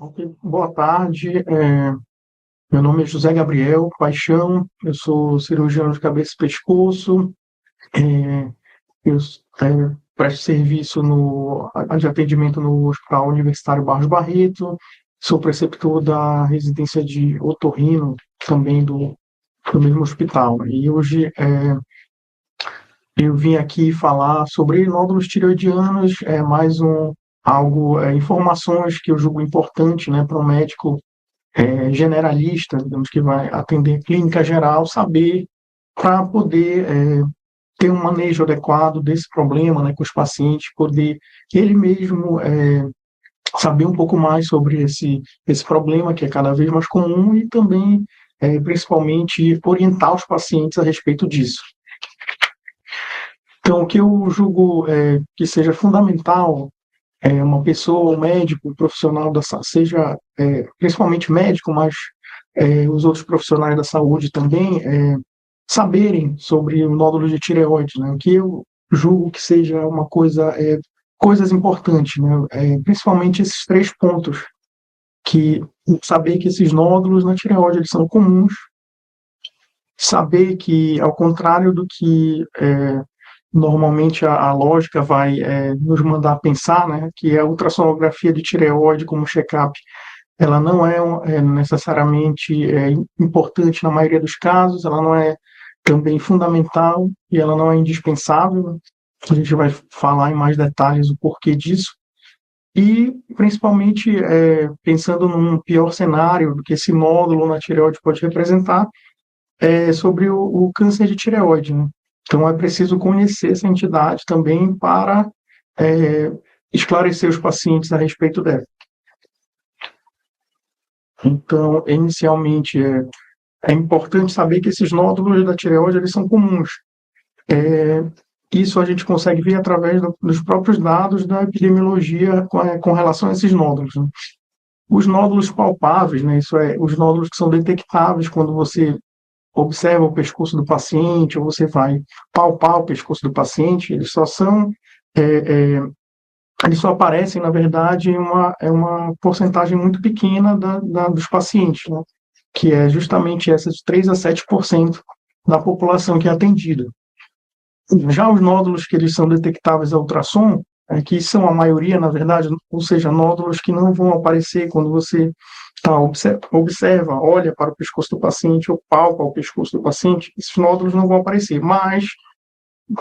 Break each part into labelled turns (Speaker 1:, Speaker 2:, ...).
Speaker 1: Ok, boa tarde, meu nome é José Gabriel Paixão, eu sou cirurgião de cabeça e pescoço, é, eu presto serviço de atendimento no Hospital Universitário Barros Barreto, sou preceptor da residência de otorrino, também do mesmo hospital. E hoje eu vim aqui falar sobre nódulos tireoidianos, informações que eu julgo importante, né, para um médico generalista, digamos que vai atender clínica geral, saber para poder ter um manejo adequado desse problema, né, com os pacientes, poder ele mesmo saber um pouco mais sobre esse problema que é cada vez mais comum e também, principalmente, orientar os pacientes a respeito disso. Então, o que eu julgo que seja fundamental uma pessoa, um médico, um profissional seja principalmente médico, mas os outros profissionais da saúde também saberem sobre o nódulo de tireoide, né? O que eu julgo que seja coisas importantes, né? Principalmente esses três pontos, que saber que esses nódulos na tireoide eles são comuns, saber que, ao contrário do que normalmente a lógica vai nos mandar pensar, né, que a ultrassonografia de tireoide como check-up, ela não é necessariamente importante na maioria dos casos, ela não é também fundamental e ela não é indispensável. A gente vai falar em mais detalhes o porquê disso. E, principalmente, pensando num pior cenário do que esse nódulo na tireoide pode representar, sobre o câncer de tireoide, né? Então, é preciso conhecer essa entidade também para é, esclarecer os pacientes a respeito dela. Então, inicialmente, é importante saber que esses nódulos da tireoide eles são comuns. Isso a gente consegue ver através dos próprios dados da epidemiologia com relação a esses nódulos, né? Os nódulos palpáveis, né, isso é, os nódulos que são detectáveis quando você observa o pescoço do paciente, ou você vai palpar o pescoço do paciente, é, é, eles só aparecem, na verdade, em uma porcentagem muito pequena dos pacientes, né? Que é justamente essa de 3 a 7% da população que é atendida. Já os nódulos que eles são detectáveis a ultrassom, que são a maioria, na verdade, ou seja, nódulos que não vão aparecer quando você observa, olha para o pescoço do paciente ou palpa o pescoço do paciente, esses nódulos não vão aparecer, mas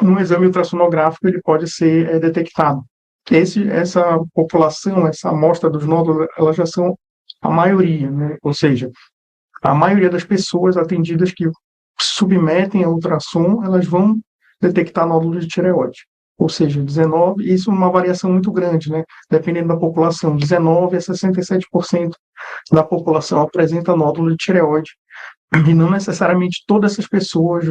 Speaker 1: no exame ultrassonográfico ele pode ser detectado. Essa população, essa amostra dos nódulos, elas já são a maioria, né? Ou seja, a maioria das pessoas atendidas que submetem a ultrassom, elas vão detectar nódulos de tireoide. Ou seja, 19, isso é uma variação muito grande, né? Dependendo da população, 19 a 67% da população apresenta nódulo de tireoide. E não necessariamente todas essas pessoas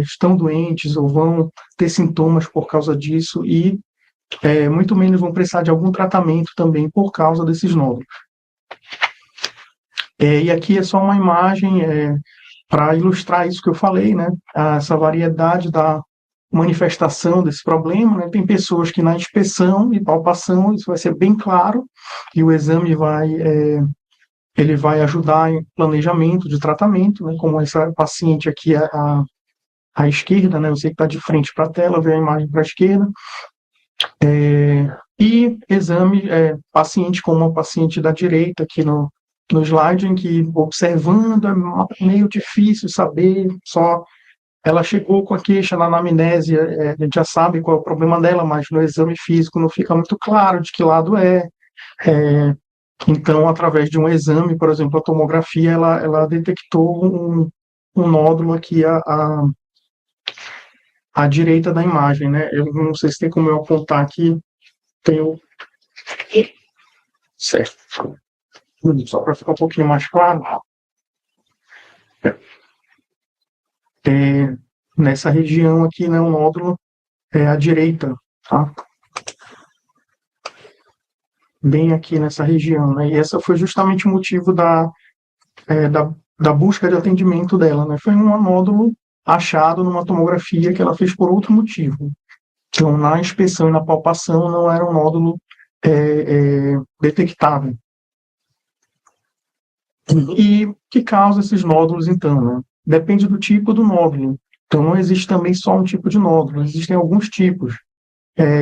Speaker 1: estão doentes ou vão ter sintomas por causa disso e muito menos vão precisar de algum tratamento também por causa desses nódulos. E aqui é só uma imagem para ilustrar isso que eu falei, né? Essa variedade da manifestação desse problema, né? Tem pessoas que na inspeção e palpação isso vai ser bem claro e o exame ele vai ajudar em planejamento de tratamento, né? Como essa paciente aqui à esquerda, né? Você que está de frente para a tela, vê a imagem para a esquerda. E exame paciente como uma paciente da direita aqui no slide, em que observando é meio difícil saber, só ela chegou com a queixa na anamnese, a gente já sabe qual é o problema dela, mas no exame físico não fica muito claro de que lado então, através de um exame, por exemplo, a tomografia, ela detectou um nódulo aqui à direita da imagem, né? Eu não sei se tem como eu apontar aqui, tenho... Certo. Só para ficar um pouquinho mais claro, nessa região aqui, né, o nódulo é à direita, tá? Bem aqui nessa região, né? E essa foi justamente o motivo da busca de atendimento dela, né? Foi um nódulo achado numa tomografia que ela fez por outro motivo. Então, na inspeção e na palpação não era um nódulo detectável. E que causa esses nódulos, então, né? Depende do tipo do nódulo. Então, não existe também só um tipo de nódulo, existem alguns tipos.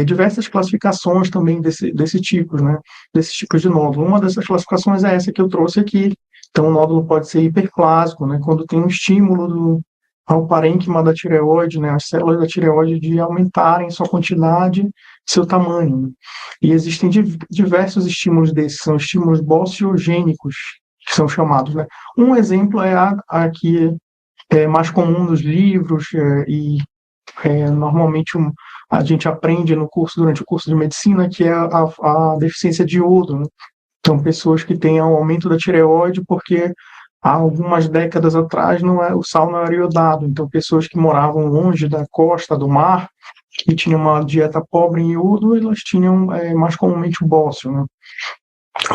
Speaker 1: Diversas classificações também desse tipo, né? Desses tipos de nódulo. Uma dessas classificações é essa que eu trouxe aqui. Então, o nódulo pode ser hiperplásico, né? Quando tem um estímulo ao parênquima da tireoide, né? As células da tireoide de aumentarem sua quantidade, seu tamanho, né? E existem diversos estímulos desses, são estímulos bociogênicos, que são chamados, né? Um exemplo é a que é mais comum nos livros e normalmente a gente aprende durante o curso de medicina, que é a deficiência de iodo, né? Então, pessoas que têm um aumento da tireoide porque há algumas décadas atrás o sal não era iodado. Então, pessoas que moravam longe da costa, do mar, e tinham uma dieta pobre em iodo, elas tinham mais comumente o bócio, né?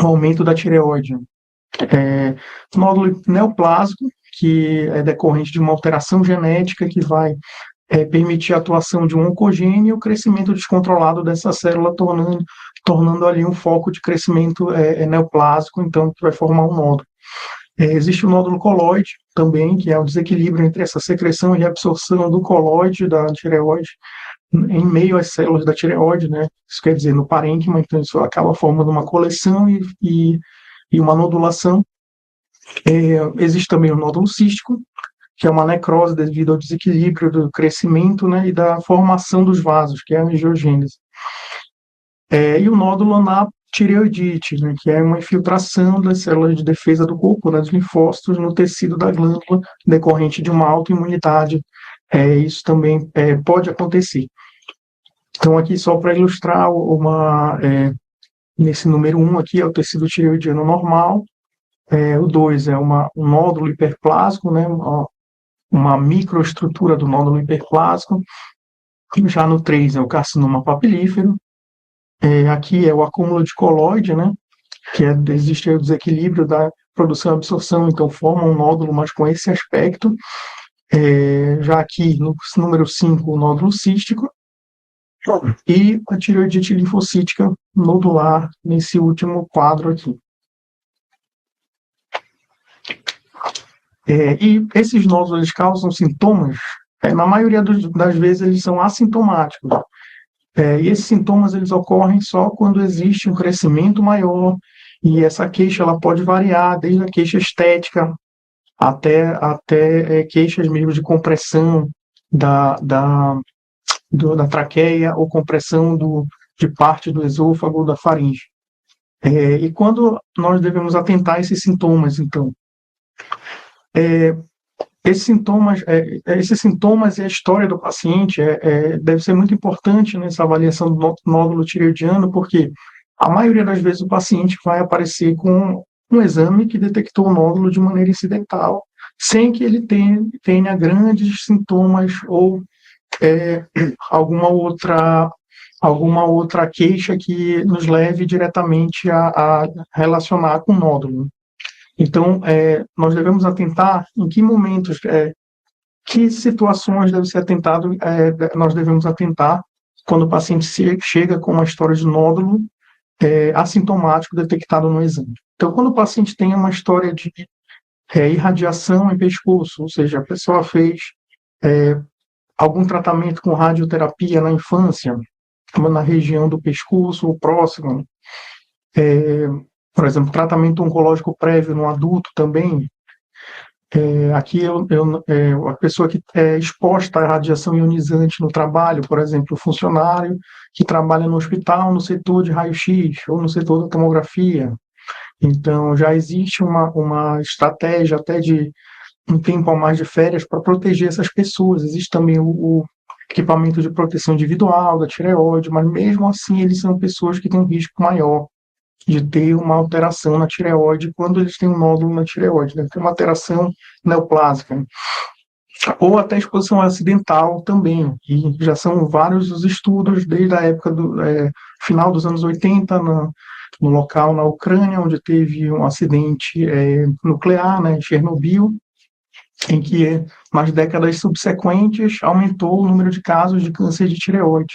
Speaker 1: O aumento da tireoide. Nódulo neoplásico, que é decorrente de uma alteração genética que vai permitir a atuação de um oncogênio e o crescimento descontrolado dessa célula, tornando ali um foco de crescimento neoplásico, então, que vai formar um nódulo. Existe o nódulo coloide também, que é o desequilíbrio entre essa secreção e absorção do coloide da tireoide em meio às células da tireoide, né? Isso quer dizer, no parênquima, então isso acaba formando uma coleção e uma nodulação. Existe também o nódulo cístico, que é uma necrose devido ao desequilíbrio do crescimento, né, e da formação dos vasos, que é a angiogênese. E o nódulo na tireoidite, né, que é uma infiltração das células de defesa do corpo, né, dos linfócitos, no tecido da glândula, decorrente de uma autoimunidade. Isso também pode acontecer. Então, aqui só para ilustrar nesse número 1 aqui é o tecido tireoidiano normal, o 2 é um nódulo hiperplásico, né, uma microestrutura do nódulo hiperplásico. Já no 3 é o carcinoma papilífero. Aqui é o acúmulo de coloide, né, que existe o desequilíbrio da produção e absorção, então forma um nódulo, mas com esse aspecto. Já aqui no número 5, o nódulo cístico. E a tireoidite linfocítica nodular nesse último quadro aqui. E esses nódulos eles causam sintomas, na maioria das vezes eles são assintomáticos. E esses sintomas eles ocorrem só quando existe um crescimento maior, e essa queixa ela pode variar, desde a queixa estética até queixas mesmo de compressão da traqueia ou compressão de parte do esôfago, da faringe. E quando nós devemos atentar a esses sintomas, então? Esses sintomas e a história do paciente deve ser muito importante nessa avaliação do nódulo tireoidiano, porque a maioria das vezes o paciente vai aparecer com um exame que detectou o nódulo de maneira incidental, sem que ele tenha grandes sintomas ou alguma outra queixa que nos leve diretamente a relacionar com o nódulo. Então, nós devemos atentar em que momentos, que situações deve ser atentado, nós devemos atentar quando o paciente chega com uma história de nódulo assintomático detectado no exame. Então, quando o paciente tem uma história de irradiação em pescoço, ou seja, a pessoa fez algum tratamento com radioterapia na infância, na região do pescoço ou próximo, por exemplo, tratamento oncológico prévio no adulto também. Aqui a pessoa que é exposta à radiação ionizante no trabalho, por exemplo, o funcionário que trabalha no hospital no setor de raio-x ou no setor da tomografia. Então, já existe uma estratégia até de um tempo a mais de férias para proteger essas pessoas. Existe também o equipamento de proteção individual da tireoide, mas mesmo assim eles são pessoas que têm um risco maior de ter uma alteração na tireoide quando eles têm um nódulo na tireoide, deve ter uma alteração neoplásica. Ou até exposição acidental também, e já são vários os estudos desde a época do final dos anos 80, no local na Ucrânia, onde teve um acidente nuclear, né, em Chernobyl, em que nas décadas subsequentes aumentou o número de casos de câncer de tireoide.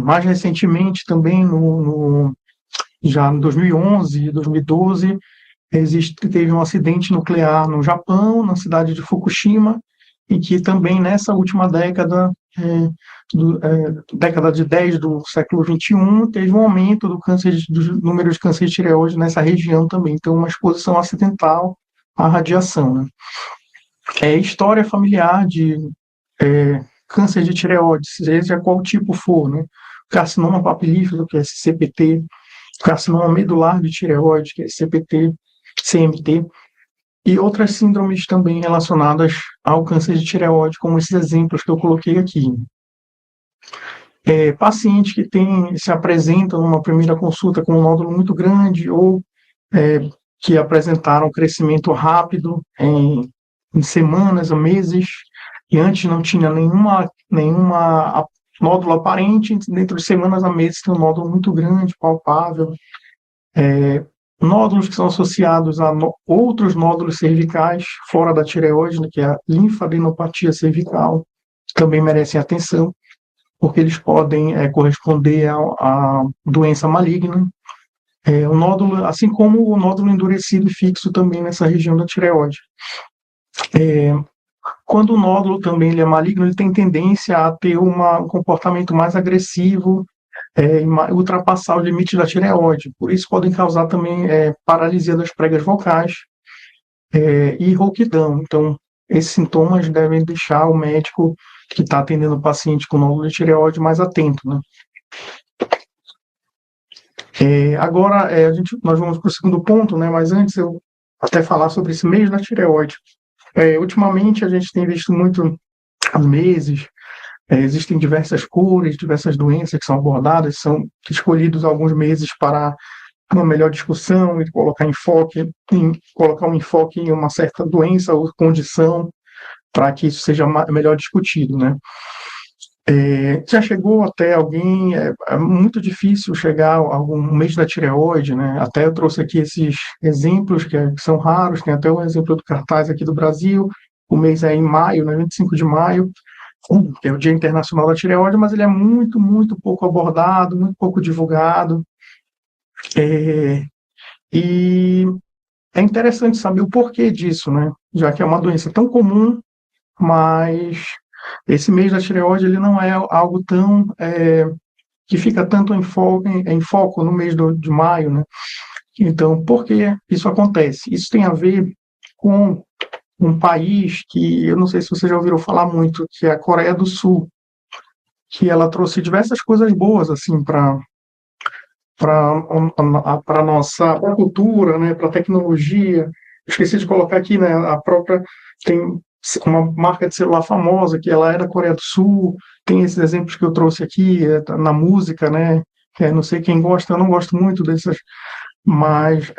Speaker 1: Mais recentemente, também já em 2011 e 2012, teve um acidente nuclear no Japão, na cidade de Fukushima, e que também nessa última década, década de 10 do século XXI, teve um aumento do número de câncer de tireoide nessa região também. Então, uma exposição acidental à radiação, né? História familiar de câncer de tireoide, seja qual tipo for, né? Carcinoma papilífero, que é CPT, carcinoma medular de tireoide, que é CPT, CMT, e outras síndromes também relacionadas ao câncer de tireoide, como esses exemplos que eu coloquei aqui. Pacientes que se apresentam numa primeira consulta com um nódulo muito grande ou que apresentaram crescimento rápido em semanas ou meses, e antes não tinha nenhuma nódulo aparente, dentro de semanas a meses tem um nódulo muito grande, palpável. Nódulos que são associados a outros nódulos cervicais fora da tireoide, né, que é a linfadenopatia cervical, também merecem atenção, porque eles podem corresponder a doença maligna. O nódulo, assim como o nódulo endurecido e fixo também nessa região da tireoide. Quando o nódulo também ele é maligno, ele tem tendência a ter um comportamento mais agressivo, ultrapassar o limite da tireoide. Por isso podem causar também paralisia das pregas vocais e rouquidão. Então, esses sintomas devem deixar o médico que está atendendo o paciente com nódulo de tireoide mais atento, né? Agora, nós vamos para o segundo ponto, né? Mas antes eu até falar sobre esse mês da tireoide. Ultimamente a gente tem visto muito há meses, existem diversas cores, diversas doenças que são abordadas, são escolhidos alguns meses para uma melhor discussão e colocar um enfoque em uma certa doença ou condição para que isso seja melhor discutido, né? Já chegou até alguém, é muito difícil chegar a algum mês da tireoide, né? Até eu trouxe aqui esses exemplos que são raros, tem até um exemplo do cartaz aqui do Brasil, o mês é em maio, né, 25 de maio, que é o Dia Internacional da Tireoide, mas ele é muito, muito pouco abordado, muito pouco divulgado, e é interessante saber o porquê disso, né? Já que é uma doença tão comum, mas esse mês da tireoide ele não é algo tão que fica tanto em foco no mês de maio, né? Então, por que isso acontece? Isso tem a ver com um país que eu não sei se vocês já ouviram falar muito, que é a Coreia do Sul, que ela trouxe diversas coisas boas assim para nossa cultura, né, para a tecnologia. Esqueci de colocar aqui, né, a própria tem uma marca de celular famosa que ela é da Coreia do Sul. Tem esses exemplos que eu trouxe aqui na música, né? Não sei quem gosta, eu não gosto muito dessas, mas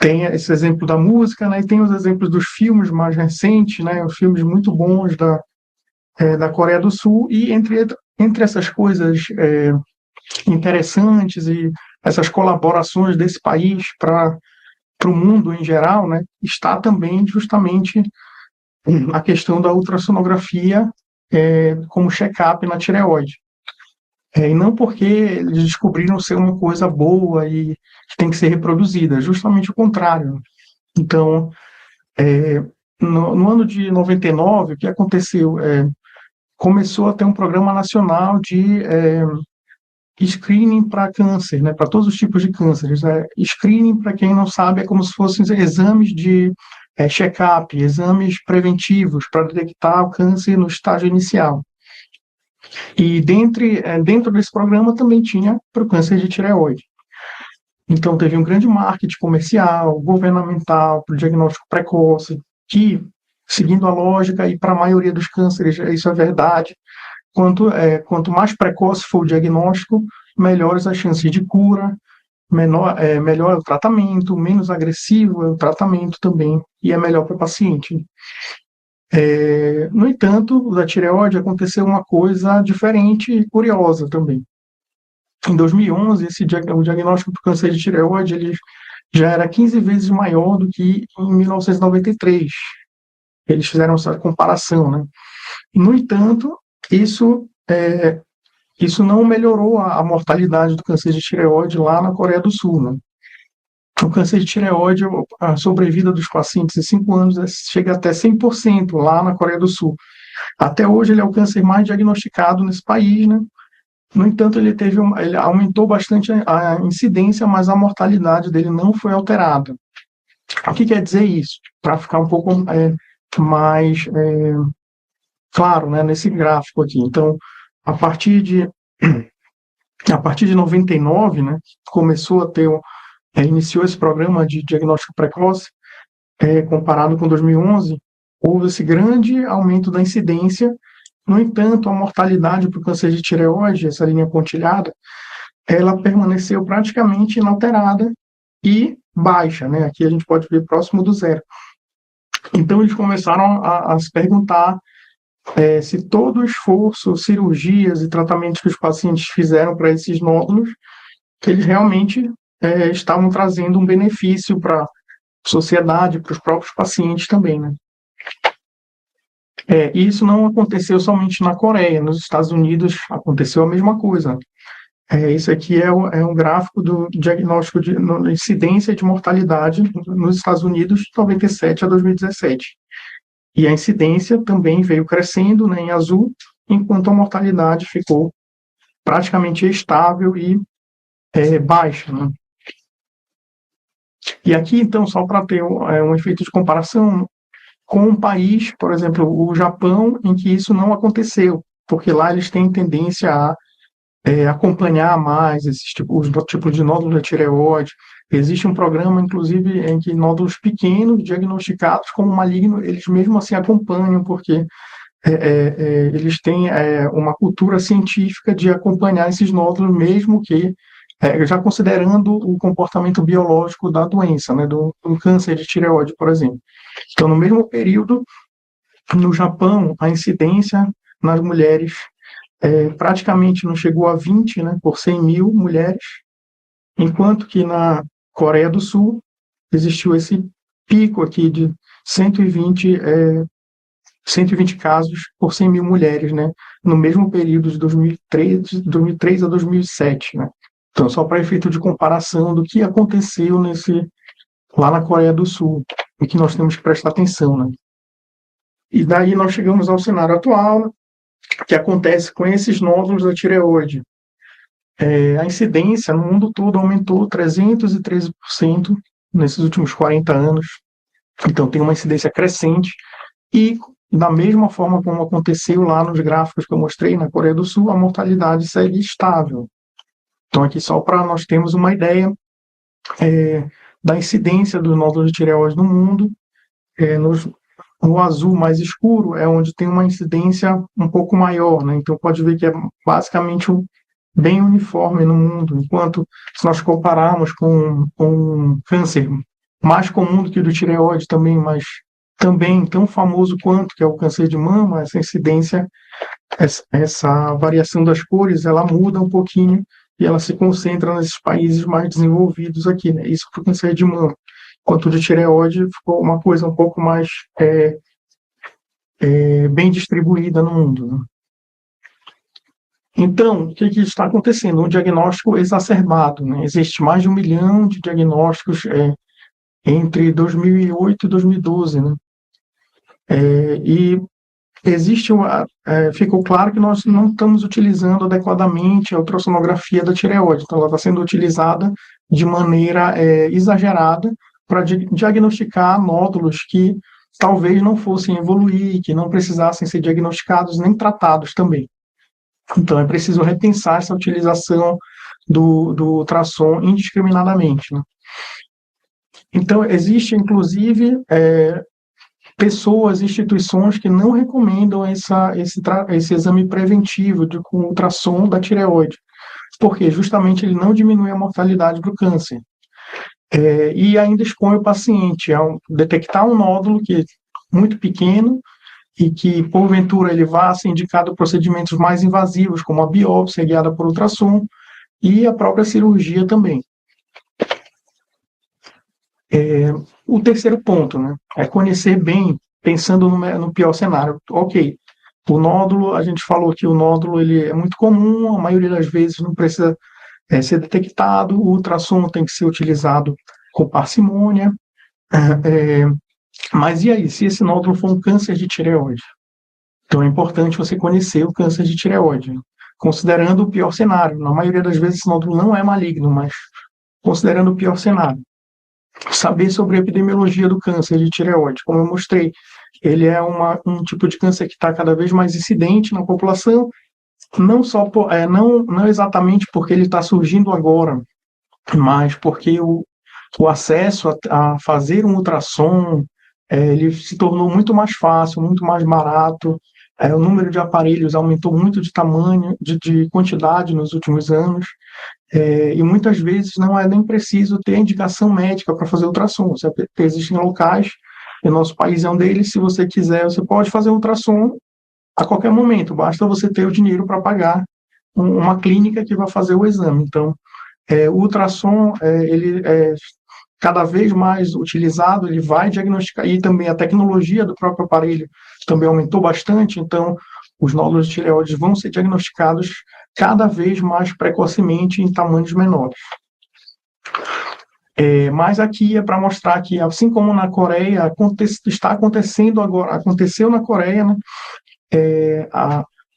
Speaker 1: tem esse exemplo da música, né? E tem os exemplos dos filmes mais recentes, né? Os filmes muito bons da Coreia do Sul, e entre essas coisas interessantes e essas colaborações desse país para o mundo em geral, né, está também justamente a questão da ultrassonografia como check-up na tireoide. E não porque eles descobriram ser uma coisa boa e que tem que ser reproduzida, justamente o contrário. Então, no ano de 99, o que aconteceu? Começou a ter um programa nacional de screening para câncer, né, para todos os tipos de cânceres. Screening, para quem não sabe, é como se fossem exames de check-up, exames preventivos para detectar o câncer no estágio inicial. E dentro desse programa também tinha para o câncer de tireoide. Então teve um grande marketing comercial, governamental, para o diagnóstico precoce, que, seguindo a lógica, e para a maioria dos cânceres isso é verdade, quanto mais precoce for o diagnóstico, melhores as chances de cura, melhor é o tratamento, menos agressivo é o tratamento também, e é melhor para o paciente. No entanto, da tireoide aconteceu uma coisa diferente e curiosa também. Em 2011, o diagnóstico do câncer de tireoide ele já era 15 vezes maior do que em 1993. Eles fizeram essa comparação, né? No entanto, isso não melhorou a mortalidade do câncer de tireoide lá na Coreia do Sul, né? O câncer de tireoide, a sobrevida dos pacientes em 5 anos chega até 100% lá na Coreia do Sul. Até hoje ele é o câncer mais diagnosticado nesse país, né? No entanto, ele aumentou bastante a incidência, mas a mortalidade dele não foi alterada. O que quer dizer isso? Para ficar um pouco mais claro, né, nesse gráfico aqui. Então, a partir de 99, né, começou a ter iniciou esse programa de diagnóstico precoce, comparado com 2011, houve esse grande aumento da incidência. No entanto, a mortalidade para o câncer de tireoide, essa linha pontilhada, ela permaneceu praticamente inalterada e baixa, né? Aqui a gente pode ver próximo do zero. Então, eles começaram a se perguntar se todo o esforço, cirurgias e tratamentos que os pacientes fizeram para esses nódulos, que eles realmente estavam trazendo um benefício para a sociedade, para os próprios pacientes também, né? E isso não aconteceu somente na Coreia, nos Estados Unidos aconteceu a mesma coisa. Esse aqui é um gráfico do diagnóstico de incidência de mortalidade nos Estados Unidos de 97 a 2017. E a incidência também veio crescendo, né, em azul, enquanto a mortalidade ficou praticamente estável e baixa, né? E aqui, então, só para ter um efeito de comparação, com um país, por exemplo, o Japão, em que isso não aconteceu, porque lá eles têm tendência a acompanhar mais os tipos de nódulos da tireoide. Existe um programa, inclusive, em que nódulos pequenos, diagnosticados como maligno, eles mesmo assim acompanham, porque eles têm uma cultura científica de acompanhar esses nódulos, mesmo que já considerando o comportamento biológico da doença, né, do câncer de tireoide, por exemplo. Então, no mesmo período, no Japão, a incidência nas mulheres praticamente não chegou a 20, né, por 100 mil mulheres, enquanto que na Coreia do Sul existiu esse pico aqui de 120 casos por 100 mil mulheres, né, no mesmo período de 2003 a 2007, né. Então, só para efeito de comparação do que aconteceu lá na Coreia do Sul, e que nós temos que prestar atenção, né. E daí nós chegamos ao cenário atual, né, que acontece com esses nódulos da tireoide. A incidência no mundo todo aumentou 313% nesses últimos 40 anos. Então, tem uma incidência crescente e, da mesma forma como aconteceu lá nos gráficos que eu mostrei na Coreia do Sul, a mortalidade segue estável. Então, aqui só para nós termos uma ideia da incidência dos nódulos de tireoide no mundo. No azul mais escuro é onde tem uma incidência um pouco maior, né? Então pode ver que é basicamente bem uniforme no mundo, enquanto se nós compararmos com um câncer mais comum do que o do tireoide também, mas também tão famoso quanto, que é o câncer de mama, essa incidência, essa variação das cores, ela muda um pouquinho e ela se concentra nesses países mais desenvolvidos aqui, né? Isso para o câncer de mama. Enquanto o de tireoide ficou uma coisa um pouco mais bem distribuída no mundo, né? Então, o que está acontecendo? Um diagnóstico exacerbado, né? Existe mais de 1 milhão de diagnósticos entre 2008 e 2012, né? E ficou claro que nós não estamos utilizando adequadamente a ultrassonografia da tireoide, então ela está sendo utilizada de maneira exagerada para diagnosticar nódulos que talvez não fossem evoluir, que não precisassem ser diagnosticados nem tratados também. Então, é preciso repensar essa utilização do ultrassom indiscriminadamente, né? Então, existe, inclusive, pessoas, instituições que não recomendam esse exame preventivo com ultrassom da tireoide, porque justamente ele não diminui a mortalidade do câncer. E ainda expõe o paciente a detectar um nódulo que é muito pequeno e que, porventura, ele vá ser indicado procedimentos mais invasivos, como a biópsia guiada por ultrassom e a própria cirurgia também. O terceiro ponto, né, é conhecer bem, pensando no pior cenário. Ok, o nódulo, a gente falou que o nódulo ele é muito comum, a maioria das vezes não precisa ser detectado, o ultrassom tem que ser utilizado com parcimônia. É, mas e aí, se esse nódulo for um câncer de tireoide? Então é importante você conhecer o câncer de tireoide, considerando o pior cenário. Na maioria das vezes esse nódulo não é maligno, mas considerando o pior cenário. Saber sobre a epidemiologia do câncer de tireoide, como eu mostrei, ele é um tipo de câncer que está cada vez mais incidente na população, não só não exatamente porque ele está surgindo agora, mas porque o acesso a fazer um ultrassom ele se tornou muito mais fácil, muito mais barato. O número de aparelhos aumentou muito de tamanho, de quantidade nos últimos anos. E muitas vezes não é nem preciso ter indicação médica para fazer ultrassom. Existem locais, e o nosso país é um deles, se você quiser, você pode fazer ultrassom a qualquer momento, basta você ter o dinheiro para pagar uma clínica que vai fazer o exame. Então, o ultrassom, ele é cada vez mais utilizado, ele vai diagnosticar, e também a tecnologia do próprio aparelho também aumentou bastante, então os nódulos de tireoide vão ser diagnosticados cada vez mais precocemente em tamanhos menores. Mas aqui é para mostrar que, assim como na Coreia, está acontecendo agora, aconteceu na Coreia, né,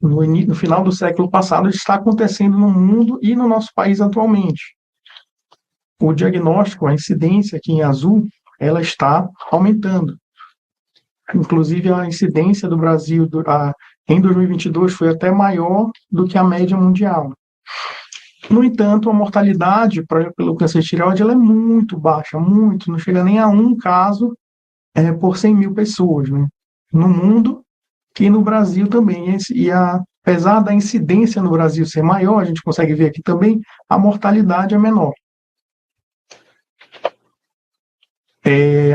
Speaker 1: no final do século passado, está acontecendo no mundo e no nosso país atualmente. O diagnóstico, a incidência aqui em azul, ela está aumentando. Inclusive, a incidência do Brasil em 2022 foi até maior do que a média mundial. No entanto, a mortalidade pelo câncer de tireoide ela é muito baixa, muito, não chega nem a um caso por 100 mil pessoas, né? No mundo e no Brasil também. Apesar da incidência no Brasil ser maior, a gente consegue ver aqui também, a mortalidade é menor.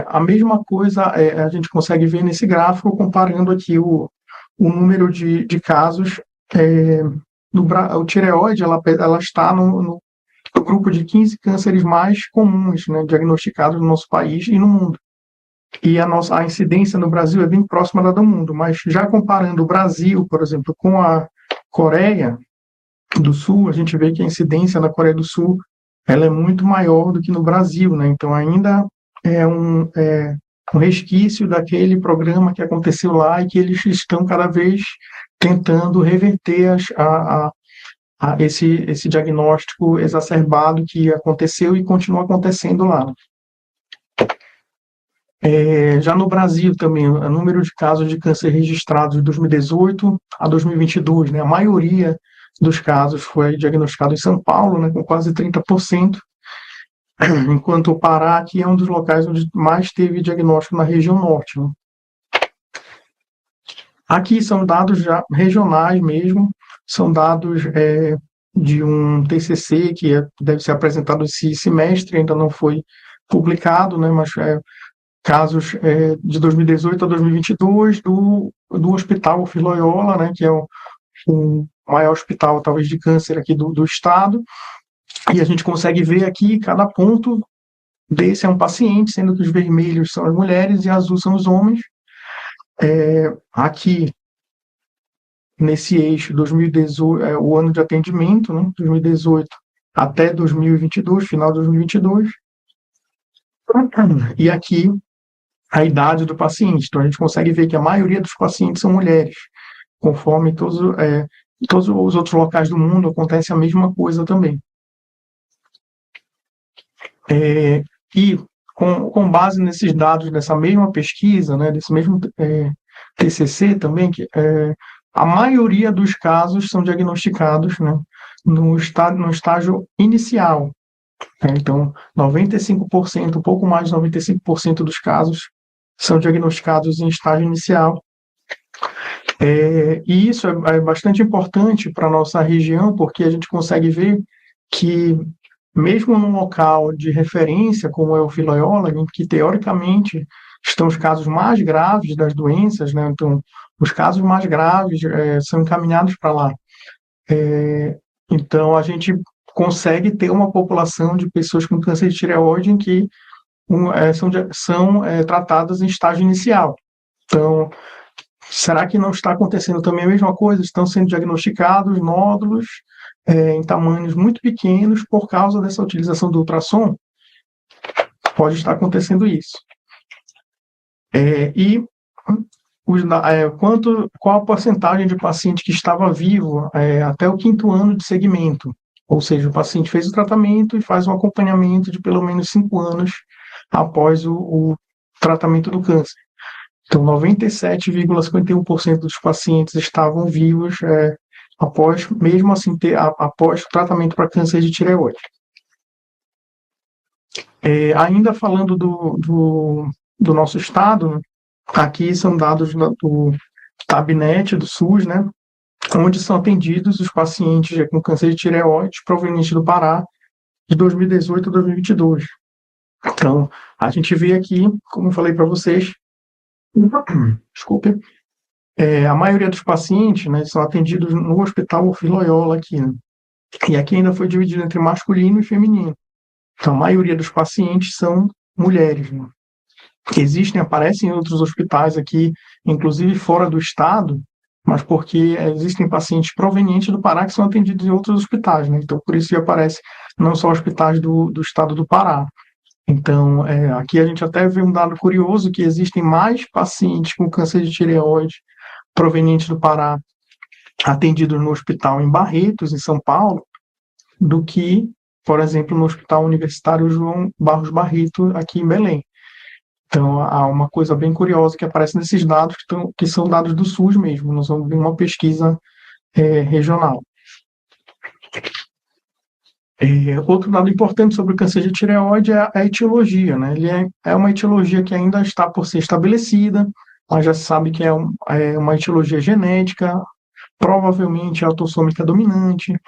Speaker 1: A mesma coisa a gente consegue ver nesse gráfico, comparando aqui o número de casos. O tireoide ela está no grupo de 15 cânceres mais comuns, né, diagnosticados no nosso país e no mundo. E a incidência no Brasil é bem próxima da do mundo, mas já comparando o Brasil, por exemplo, com a Coreia do Sul, a gente vê que a incidência na Coreia do Sul ela é muito maior do que no Brasil, né? Então ainda é um resquício daquele programa que aconteceu lá e que eles estão cada vez tentando reverter esse diagnóstico exacerbado que aconteceu e continua acontecendo lá. Já no Brasil também, o número de casos de câncer registrados de 2018 a 2022, né, a maioria dos casos foi diagnosticado em São Paulo, né, com quase 30%, enquanto o Pará aqui é um dos locais onde mais teve diagnóstico na região norte. Né. Aqui são dados já regionais mesmo, são dados de um TCC que deve ser apresentado esse semestre, ainda não foi publicado, né, mas casos de 2018 a 2022 do Hospital Filloyola, né, que é o maior hospital, talvez, de câncer aqui do estado, e a gente consegue ver aqui, cada ponto desse é um paciente, sendo que os vermelhos são as mulheres e azul são os homens. Aqui, nesse eixo, 2018, o ano de atendimento, né, 2018 até 2022, final de 2022, e aqui a idade do paciente. Então, a gente consegue ver que a maioria dos pacientes são mulheres, conforme todos os outros locais do mundo acontece a mesma coisa também. E com base nesses dados dessa mesma pesquisa, né, desse mesmo TCC também, que a maioria dos casos são diagnosticados, né, no estágio inicial. Então, 95%, um pouco mais de 95% dos casos são diagnosticados em estágio inicial. E isso é bastante importante para a nossa região, porque a gente consegue ver que, mesmo num local de referência, como é o Filloyola, em que teoricamente estão os casos mais graves das doenças, né? Então, os casos mais graves são encaminhados para lá. Então, a gente consegue ter uma população de pessoas com câncer de tireoide em que são tratadas em estágio inicial. Então, será que não está acontecendo também a mesma coisa? Estão sendo diagnosticados nódulos em tamanhos muito pequenos por causa dessa utilização do ultrassom? pode estar acontecendo isso. E qual a porcentagem de paciente que estava vivo até o 5º ano de segmento? Ou seja, o paciente fez o tratamento e faz um acompanhamento de pelo menos 5 anos após o tratamento do câncer. Então, 97,51% dos pacientes estavam vivos após, mesmo assim, após o tratamento para câncer de tireoide. Ainda falando do nosso estado, aqui são dados do Tabnet, do SUS, né, onde são atendidos os pacientes com câncer de tireoide provenientes do Pará de 2018 a 2022. Então, a gente vê aqui, como eu falei para vocês, desculpe, a maioria dos pacientes, né, são atendidos no Hospital Vila aqui, né, e aqui ainda foi dividido entre masculino e feminino. Então, a maioria dos pacientes são mulheres, né. Aparecem outros hospitais aqui, inclusive fora do estado, mas porque existem pacientes provenientes do Pará que são atendidos em outros hospitais, né? Então, por isso que aparece não só hospitais do estado do Pará. Então, aqui a gente até vê um dado curioso, que existem mais pacientes com câncer de tireoide provenientes do Pará atendidos no hospital em Barretos, em São Paulo, do que, por exemplo, no Hospital Universitário João Barros Barreto, aqui em Belém. Então, há uma coisa bem curiosa que aparece nesses dados, que são dados do SUS mesmo, nós vamos ver uma pesquisa regional. Outro dado importante sobre o câncer de tireoide é a etiologia, né? Ele é uma etiologia que ainda está por ser estabelecida, mas já se sabe que é uma etiologia genética, provavelmente autossômica dominante,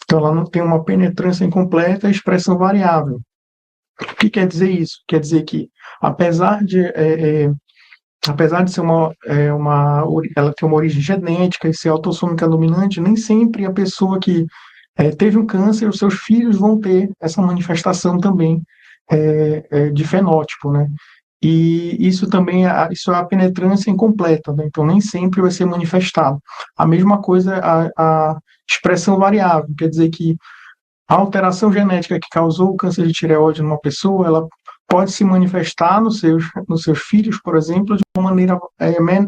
Speaker 1: então ela não tem uma penetrância incompleta e expressão variável. O que quer dizer isso? Quer dizer que, apesar de ser ela ter uma origem genética e ser autossômica dominante, nem sempre a pessoa que teve um câncer, os seus filhos vão ter essa manifestação também de fenótipo, né? E isso também isso é a penetrância incompleta, né? Então nem sempre vai ser manifestado. A mesma coisa a expressão variável, quer dizer que a alteração genética que causou o câncer de tireoide numa pessoa, ela pode se manifestar nos seus filhos, por exemplo, de uma maneira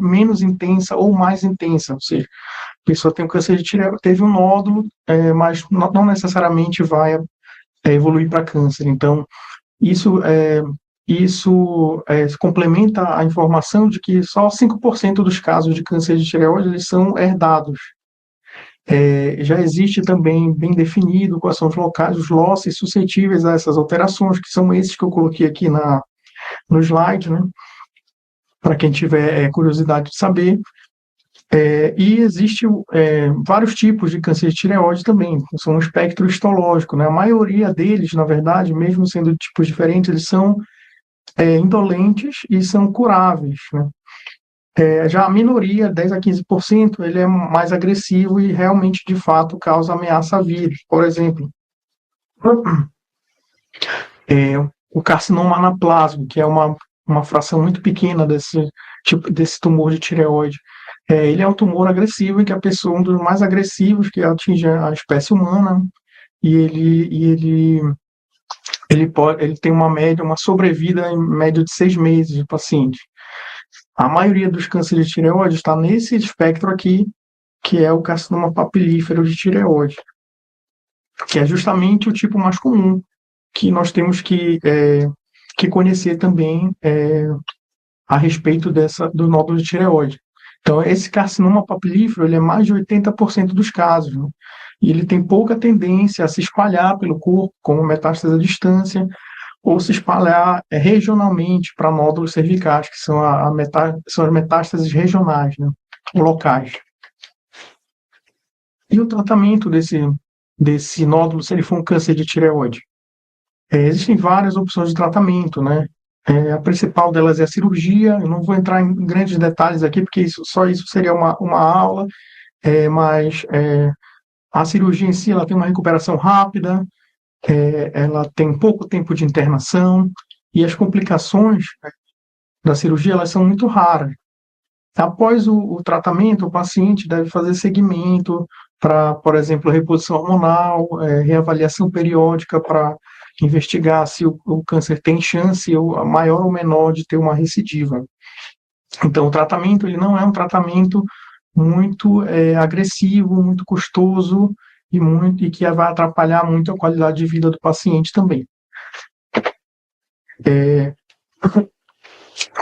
Speaker 1: menos intensa ou mais intensa. Ou seja, a pessoa tem um câncer de tireoide, teve um nódulo, mas não necessariamente vai evoluir para câncer. Então, isso complementa a informação de que só 5% dos casos de câncer de tireoide eles são herdados. Já existe também bem definido quais são os locais, os losses suscetíveis a essas alterações, que são esses que eu coloquei aqui no slide, né? Para quem tiver curiosidade de saber. E existe vários tipos de câncer de tireoide também, são um espectro histológico, né? A maioria deles, na verdade, mesmo sendo de tipos diferentes, eles são indolentes e são curáveis, né? Já a minoria, 10 a 15%, ele é mais agressivo e realmente, de fato, causa ameaça a vírus. Por exemplo, o carcinoma anaplásmico, que é uma fração muito pequena desse tumor de tireoide. Ele é um tumor agressivo, em que a pessoa, um dos mais agressivos que atinge a espécie humana, e ele tem uma sobrevida em média de 6 meses de paciente. A maioria dos cânceres de tireoide está nesse espectro aqui, que é o carcinoma papilífero de tireoide, que é justamente o tipo mais comum, que nós temos que conhecer também a respeito do nódulo de tireoide. Então, esse carcinoma papilífero, ele é mais de 80% dos casos, né? E ele tem pouca tendência a se espalhar pelo corpo, como metástase à distância, ou se espalhar regionalmente para nódulos cervicais, que são as metástases regionais, né, locais. E o tratamento desse nódulo, se ele for um câncer de tireoide? Existem várias opções de tratamento, né? A principal delas é a cirurgia. Eu não vou entrar em grandes detalhes aqui, porque só isso seria uma aula, mas a cirurgia em si ela tem uma recuperação rápida, ela tem pouco tempo de internação, e as complicações da cirurgia elas são muito raras. Após o tratamento, o paciente deve fazer seguimento para, por exemplo, reposição hormonal, reavaliação periódica para investigar se o câncer tem chance maior ou menor de ter uma recidiva. Então, o tratamento ele não é um tratamento muito agressivo, muito custoso e que vai atrapalhar muito a qualidade de vida do paciente também.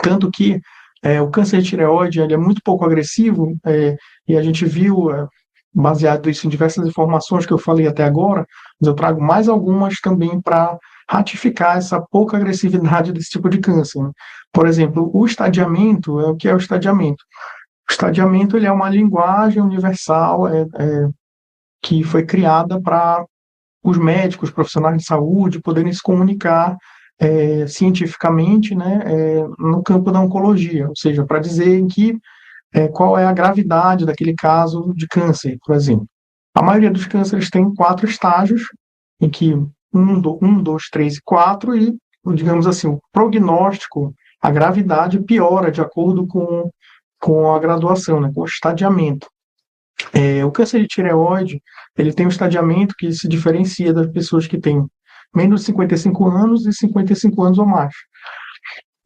Speaker 1: Tanto que o câncer de tireoide ele é muito pouco agressivo, e a gente viu, baseado isso em diversas informações que eu falei até agora, mas eu trago mais algumas também para ratificar essa pouca agressividade desse tipo de câncer, né? Por exemplo, o estadiamento, o que é o estadiamento? O estadiamento ele é uma linguagem universal que foi criada para os médicos, profissionais de saúde poderem se comunicar cientificamente, né, no campo da oncologia, ou seja, para dizer qual é a gravidade daquele caso de câncer, por exemplo. A maioria dos cânceres tem 4 estágios, em que 2, 3 e 4, e, digamos assim, o prognóstico, a gravidade piora de acordo com a graduação, né, com o estadiamento. O câncer de tireoide, ele tem um estadiamento que se diferencia das pessoas que têm menos de 55 anos e 55 anos ou mais.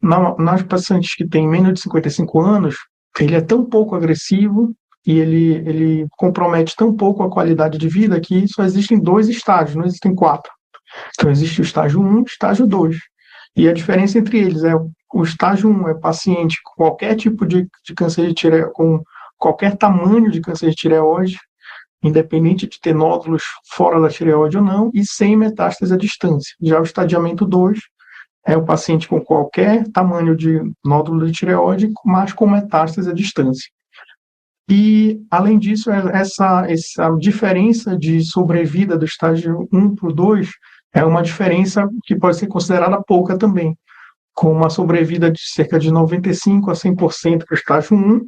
Speaker 1: Nas pacientes que têm menos de 55 anos, ele é tão pouco agressivo e ele compromete tão pouco a qualidade de vida que só existem 2 estágios, não existem 4. Então, existe o estágio 1 e o estágio 2. E a diferença entre eles o estágio 1 é paciente com qualquer tipo de câncer de tireoide, com qualquer tamanho de câncer de tireoide, independente de ter nódulos fora da tireoide ou não, e sem metástase à distância. Já o estadiamento 2 é o paciente com qualquer tamanho de nódulo de tireoide, mas com metástase à distância. E, além disso, essa diferença de sobrevida do estágio 1 para o 2 é uma diferença que pode ser considerada pouca também, com uma sobrevida de cerca de 95% a 100% para o estágio 1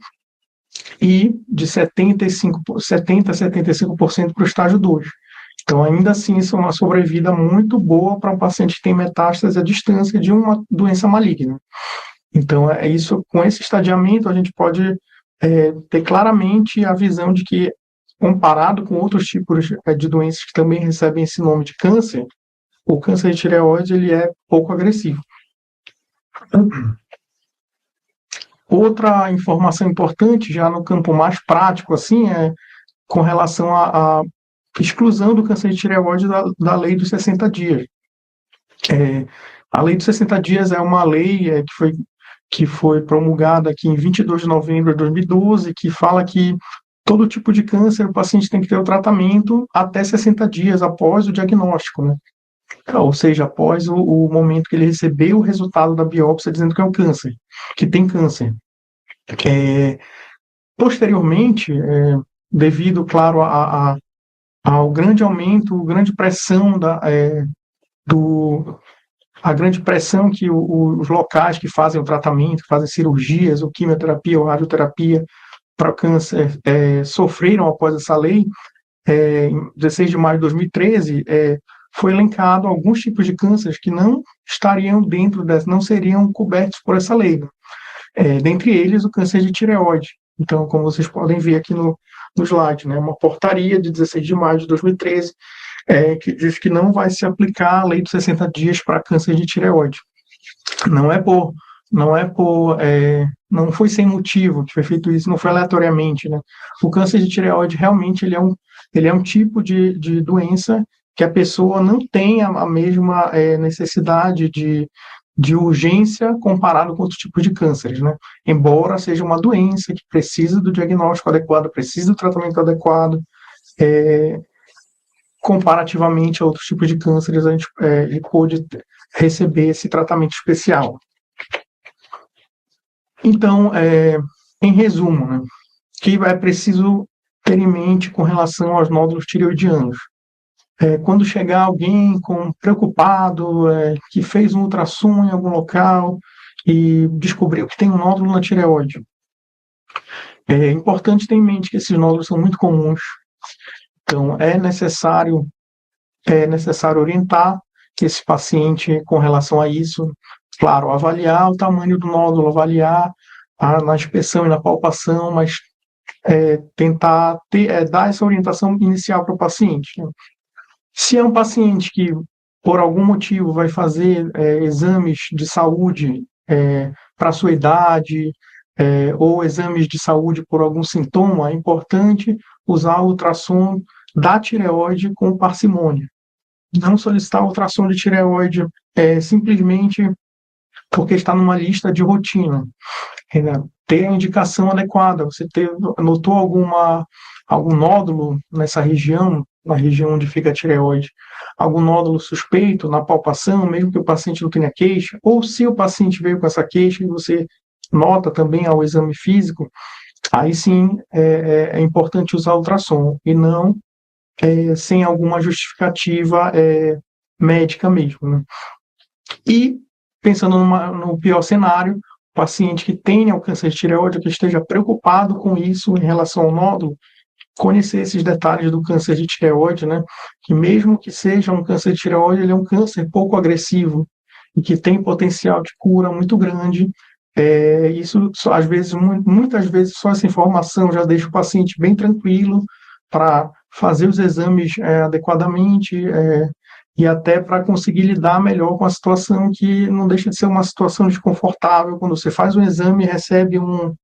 Speaker 1: e de 70% a 75% para o estágio 2. Então, ainda assim, isso é uma sobrevida muito boa para um paciente que tem metástase à distância de uma doença maligna. Então, com esse estadiamento, a gente pode ter claramente a visão de que, comparado com outros tipos de doenças que também recebem esse nome de câncer, o câncer de tireoide ele é pouco agressivo. Outra informação importante, já no campo mais prático, assim, é com relação à exclusão do câncer de tireoide da lei dos 60 dias. A lei dos 60 dias é uma lei que foi promulgada aqui em 22 de novembro de 2012, que fala que todo tipo de câncer o paciente tem que ter o tratamento até 60 dias após o diagnóstico, né? Ou seja, após o momento que ele recebeu o resultado da biópsia dizendo que é um câncer, que tem câncer. Posteriormente, devido, claro, ao grande aumento, grande pressão a grande pressão que os locais que fazem o tratamento, que fazem cirurgias, ou quimioterapia, ou radioterapia para o câncer, sofreram após essa lei, em 16 de maio de 2013, foi elencado alguns tipos de cânceres que não estariam não seriam cobertos por essa lei. Dentre eles, o câncer de tireoide. Então, como vocês podem ver aqui no slide, né, uma portaria de 16 de maio de 2013, que diz que não vai se aplicar a lei dos 60 dias para câncer de tireoide. Não foi sem motivo que foi feito isso, não foi aleatoriamente, né? O câncer de tireoide realmente ele é um tipo de doença que a pessoa não tem a mesma necessidade de urgência comparado com outros tipos de cânceres, né? Embora seja uma doença que precisa do diagnóstico adequado, precisa do tratamento adequado, comparativamente a outros tipos de cânceres, ele pode receber esse tratamento especial. Então, em resumo, né, o que é preciso ter em mente com relação aos nódulos tireoidianos? Quando chegar alguém preocupado, que fez um ultrassom em algum local e descobriu que tem um nódulo na tireoide, é importante ter em mente que esses nódulos são muito comuns. Então, é necessário orientar esse paciente com relação a isso. Claro, avaliar o tamanho do nódulo, avaliar na inspeção e na palpação, mas tentar dar essa orientação inicial para o paciente, né? Se é um paciente que por algum motivo vai fazer exames de saúde para a sua idade, ou exames de saúde por algum sintoma, é importante usar o ultrassom da tireoide com parcimônia. Não solicitar ultrassom de tireoide simplesmente porque está numa lista de rotina. Ter a indicação adequada. Você notou algum nódulo nessa região, na região onde fica a tireoide, algum nódulo suspeito na palpação, mesmo que o paciente não tenha queixa, ou se o paciente veio com essa queixa e você nota também ao exame físico, aí sim é importante usar ultrassom, e não sem alguma justificativa médica mesmo, né? E, pensando no pior cenário, o paciente que tenha o câncer de tireoide, que esteja preocupado com isso em relação ao nódulo, conhecer esses detalhes do câncer de tireoide, né? Que mesmo que seja um câncer de tireoide, ele é um câncer pouco agressivo e que tem potencial de cura muito grande. Isso, às vezes, muitas vezes, só essa informação já deixa o paciente bem tranquilo para fazer os exames adequadamente, e até para conseguir lidar melhor com a situação, que não deixa de ser uma situação desconfortável quando você faz um exame e recebe um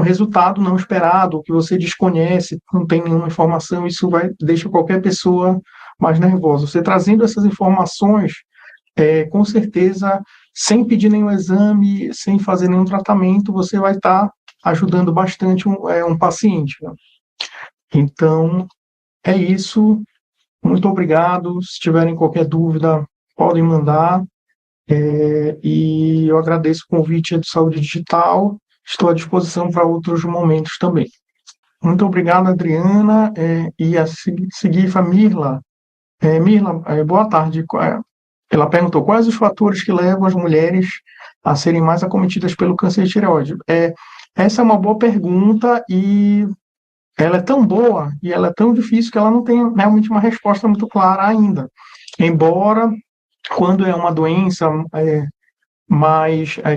Speaker 1: resultado não esperado, que você desconhece, não tem nenhuma informação. Isso deixa qualquer pessoa mais nervosa. Você trazendo essas informações, com certeza, sem pedir nenhum exame, sem fazer nenhum tratamento, você vai estar ajudando bastante um paciente, né? Então, é isso. Muito obrigado. Se tiverem qualquer dúvida, podem mandar. E eu agradeço o convite do Saúde Digital. Estou à disposição para outros momentos também. Muito obrigado, Adriana. E a seguir, a Mirla. Mirla, boa tarde. Ela perguntou quais os fatores que levam as mulheres a serem mais acometidas pelo câncer de tireoide. Essa é uma boa pergunta, e ela é tão boa e ela é tão difícil que ela não tem realmente uma resposta muito clara ainda. Embora, quando é uma doença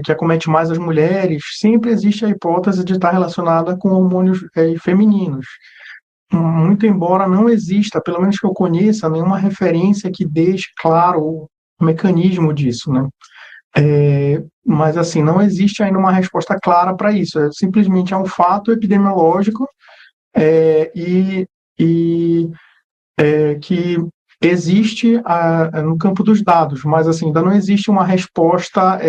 Speaker 1: que acomete mais as mulheres, sempre existe a hipótese de estar relacionada com hormônios femininos. Muito embora não exista, pelo menos que eu conheça, nenhuma referência que deixe claro o mecanismo disso, né? Mas, assim, não existe ainda uma resposta clara para isso. Simplesmente é um fato epidemiológico, e que existe no campo dos dados, mas, assim, ainda não existe uma resposta,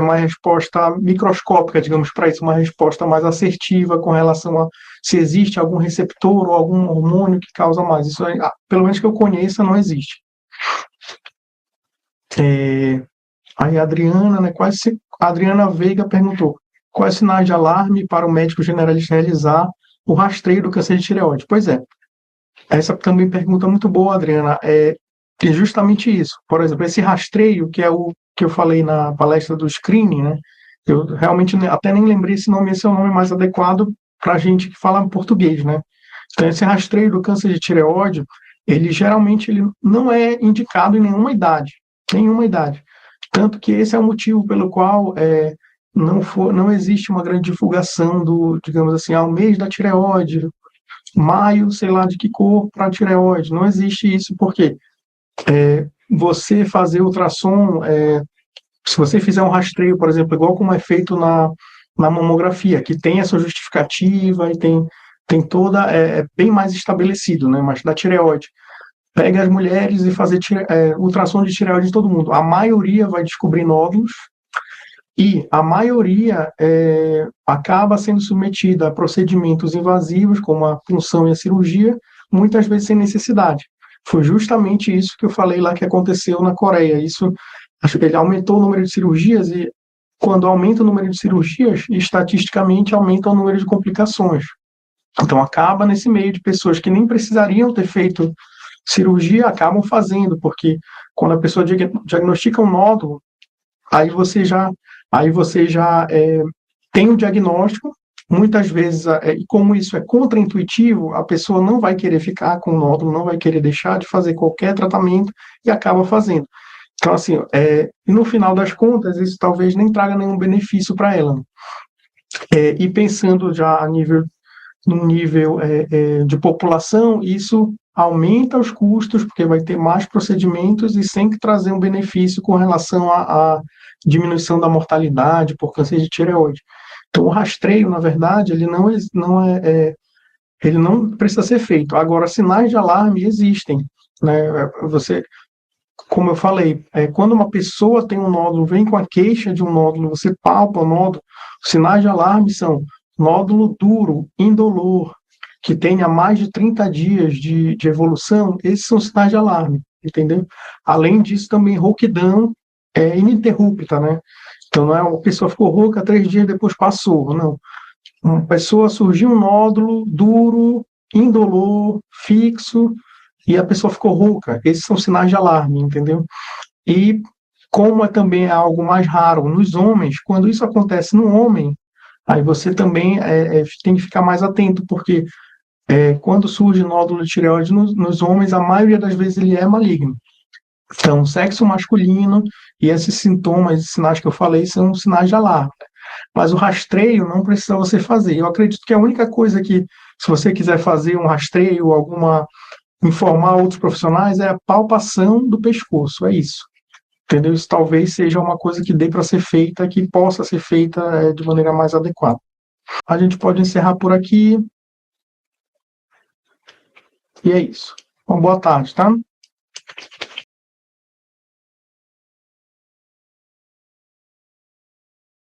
Speaker 1: uma resposta microscópica, digamos, para isso, uma resposta mais assertiva com relação a se existe algum receptor ou algum hormônio que causa mais. Isso, pelo menos que eu conheça, não existe. Aí a Adriana, né, a Adriana Veiga perguntou quais sinais de alarme para o médico generalista realizar o rastreio do câncer de tireoide. Pois é, essa também pergunta muito boa, Adriana. É justamente isso. Por exemplo, esse rastreio, que é o que eu falei na palestra do screening, né? Eu realmente até nem lembrei esse é o nome mais adequado para a gente que fala português, né? Então, esse rastreio do câncer de tireoide, ele geralmente não é indicado em nenhuma idade. Tanto que esse é o motivo pelo qual não existe uma grande divulgação digamos assim, ao mês da tireoide, maio, sei lá de que cor para a tireoide. Não existe isso, porque você fazer ultrassom, se você fizer um rastreio, por exemplo, igual como é feito na mamografia, que tem essa justificativa e tem toda, bem mais estabelecido, né? Mas na tireoide, pega as mulheres e fazer ultrassom de tireoide de todo mundo. A maioria vai descobrir nódulos, e a maioria acaba sendo submetida a procedimentos invasivos, como a punção e a cirurgia, muitas vezes sem necessidade. Foi justamente isso que eu falei lá que aconteceu na Coreia. Acho que ele aumentou o número de cirurgias, e quando aumenta o número de cirurgias, estatisticamente aumenta o número de complicações. Então acaba nesse meio de pessoas que nem precisariam ter feito cirurgia, acabam fazendo, porque quando a pessoa diagnostica um nódulo, aí você já tem o diagnóstico. Muitas vezes, e como isso é contraintuitivo, a pessoa não vai querer ficar com o nódulo, não vai querer deixar de fazer qualquer tratamento e acaba fazendo. Então, assim, no final das contas, isso talvez nem traga nenhum benefício para ela. E pensando já num nível de população, isso aumenta os custos, porque vai ter mais procedimentos e sem que trazer um benefício com relação à diminuição da mortalidade por câncer de tireoide. Então, o rastreio, na verdade, ele não precisa ser feito. Agora, sinais de alarme existem, né? Você, como eu falei, quando uma pessoa tem um nódulo, vem com a queixa de um nódulo, você palpa o nódulo, os sinais de alarme são nódulo duro, indolor, que tenha mais de 30 dias de evolução, esses são sinais de alarme, entendeu? Além disso, também rouquidão ininterrupta, né? Então, não é uma pessoa ficou rouca 3 dias depois passou, não. Uma pessoa surgiu um nódulo duro, indolor, fixo, e a pessoa ficou rouca. Esses são sinais de alarme, entendeu? E como também algo mais raro nos homens, quando isso acontece no homem, aí você também tem que ficar mais atento, porque quando surge nódulo de tireoide nos homens, a maioria das vezes ele é maligno. Então, sexo masculino e esses sintomas, esses sinais que eu falei, são sinais de alarme. Mas o rastreio não precisa você fazer. Eu acredito que a única coisa que, se você quiser fazer um rastreio, informar outros profissionais, é a palpação do pescoço, é isso. Entendeu? Isso talvez seja uma coisa que dê para ser feita, que possa ser feita de maneira mais adequada. A gente pode encerrar por aqui. E é isso. Uma boa tarde, tá?